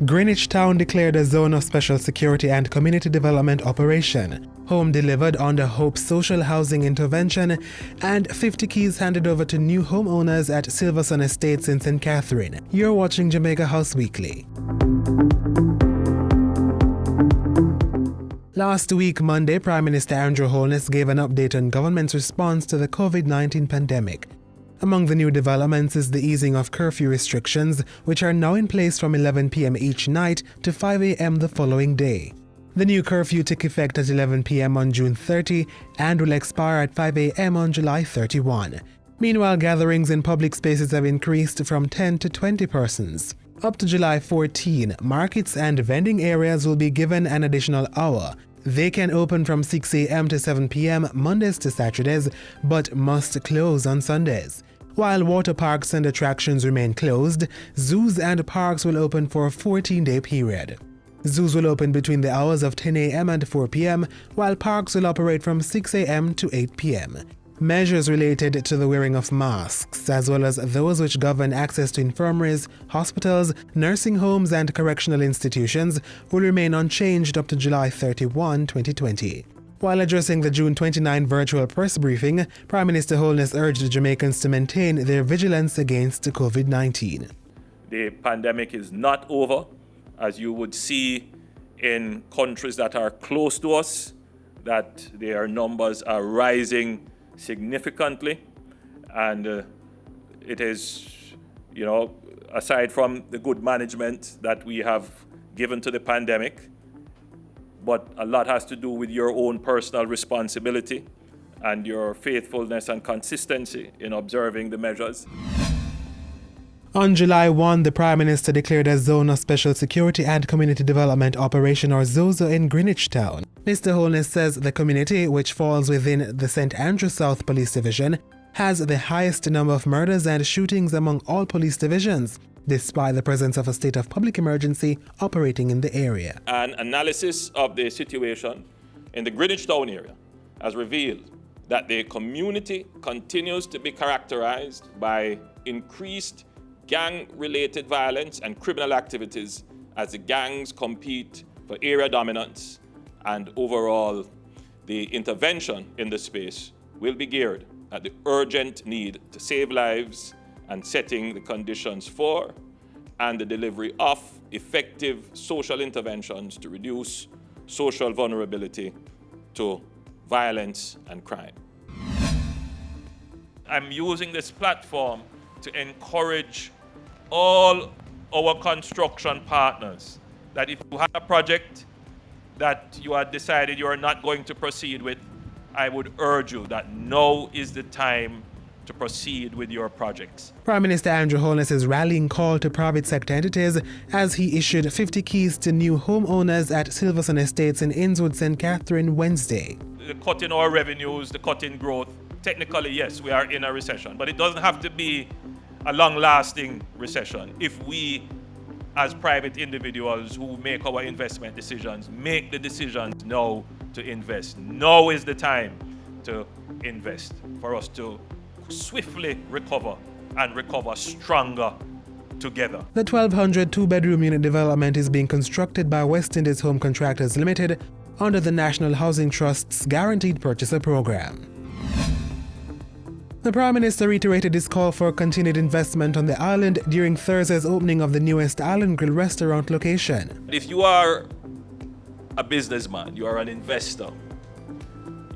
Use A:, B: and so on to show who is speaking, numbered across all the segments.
A: Greenwich Town declared a zone of special security and community development operation. Home delivered under Hope Social Housing Intervention, and 50 keys handed over to new homeowners at Silverson Estates in St. Catherine. You're watching Jamaica House Weekly. Last week, Monday, Prime Minister Andrew Holness gave an update on government's response to the COVID-19 pandemic. Among the new developments is the easing of curfew restrictions, which are now in place from 11 p.m. each night to 5 a.m. the following day. The new curfew took effect at 11 p.m. on June 30 and will expire at 5 a.m. on July 31. Meanwhile, gatherings in public spaces have increased from 10 to 20 persons. Up to July 14, markets and vending areas will be given an additional hour. They can open from 6 a.m. to 7 p.m. Mondays to Saturdays, but must close on Sundays. While water parks and attractions remain closed, zoos and parks will open for a 14-day period. Zoos will open between the hours of 10 a.m. and 4 p.m., while parks will operate from 6 a.m. to 8 p.m. Measures related to the wearing of masks, as well as those which govern access to infirmaries, hospitals, nursing homes, and correctional institutions, will remain unchanged up to July 31, 2020. While addressing the June 29 virtual press briefing, Prime Minister Holness urged Jamaicans to maintain their vigilance against COVID-19.
B: The pandemic is not over, as you would see in countries that are close to us, that their numbers are rising significantly. And it is, aside from the good management that we have given to the pandemic, but a lot has to do with your own personal responsibility and your faithfulness and consistency in observing the measures.
A: On July 1, the Prime Minister declared a Zone of Special Security and Community Development Operation, or ZOSO, in Greenwich Town. Mr. Holness says the community, which falls within the St. Andrew South Police Division, has the highest number of murders and shootings among all police divisions, despite the presence of a state of public emergency operating in the area.
B: An analysis of the situation in the Greenwich Town area has revealed that the community continues to be characterized by increased gang-related violence and criminal activities as the gangs compete for area dominance, and overall the intervention in the space will be geared at the urgent need to save lives and setting the conditions for and the delivery of effective social interventions to reduce social vulnerability to violence and crime. I'm using this platform to encourage all our construction partners that if you have a project that you have decided you are not going to proceed with, I would urge you that now is the time to proceed with your projects.
A: Prime Minister Andrew Holness' rallying call to private sector entities as he issued 50 keys to new homeowners at Silverson Estates in Innswood, St. Catherine, Wednesday.
B: The cut in our revenues, the cut in growth, technically, yes, we are in a recession, but it doesn't have to be a long-lasting recession if we, as private individuals who make our investment decisions, make the decisions now to invest. Now is the time to invest for us to swiftly recover and recover stronger together.
A: The 1,200 two-bedroom unit development is being constructed by West Indies Home Contractors Limited under the National Housing Trust's Guaranteed Purchaser Program. The Prime Minister reiterated his call for continued investment on the island during Thursday's opening of the newest Island Grill restaurant location.
B: If you are a businessman, you are an investor,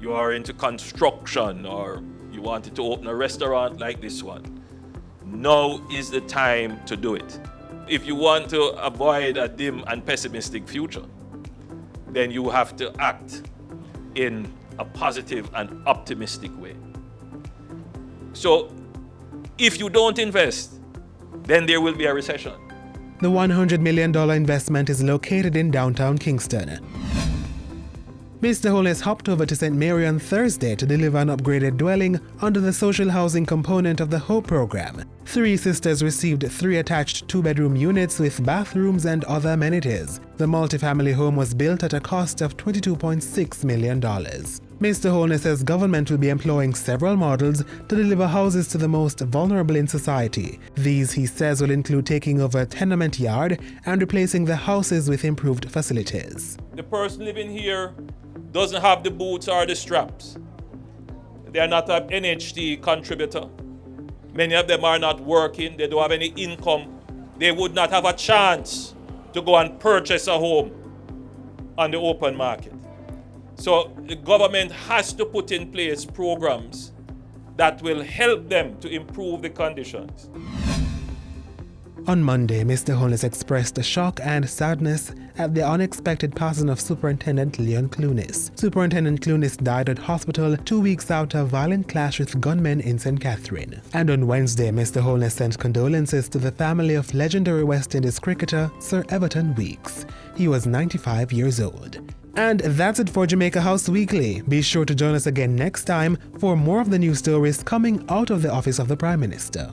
B: you are into construction, or you wanted to open a restaurant like this one, now is the time to do it. If you want to avoid a dim and pessimistic future, then you have to act in a positive and optimistic way. So if you don't invest, then there will be a recession.
A: The $100 million investment is located in downtown Kingston. Mr. Holness hopped over to St. Mary on Thursday to deliver an upgraded dwelling under the social housing component of the HOPE program. 3 sisters received 3 attached 2-bedroom units with bathrooms and other amenities. The multifamily home was built at a cost of $22.6 million. Mr. Holness says government will be employing several models to deliver houses to the most vulnerable in society. These, he says, will include taking over a tenement yard and replacing the houses with improved facilities.
B: The person living here doesn't have the boots or the straps. They are not an NHT contributor. Many of them are not working. They don't have any income. They would not have a chance to go and purchase a home on the open market. So the government has to put in place programs that will help them to improve the conditions.
A: On Monday, Mr. Holness expressed shock and sadness at the unexpected passing of Superintendent Leon Clunis. Superintendent Clunis died at hospital 2 weeks after a violent clash with gunmen in St. Catherine. And on Wednesday, Mr. Holness sent condolences to the family of legendary West Indies cricketer Sir Everton Weekes. He was 95 years old. And that's it for Jamaica House Weekly. Be sure to join us again next time for more of the news stories coming out of the office of the Prime Minister.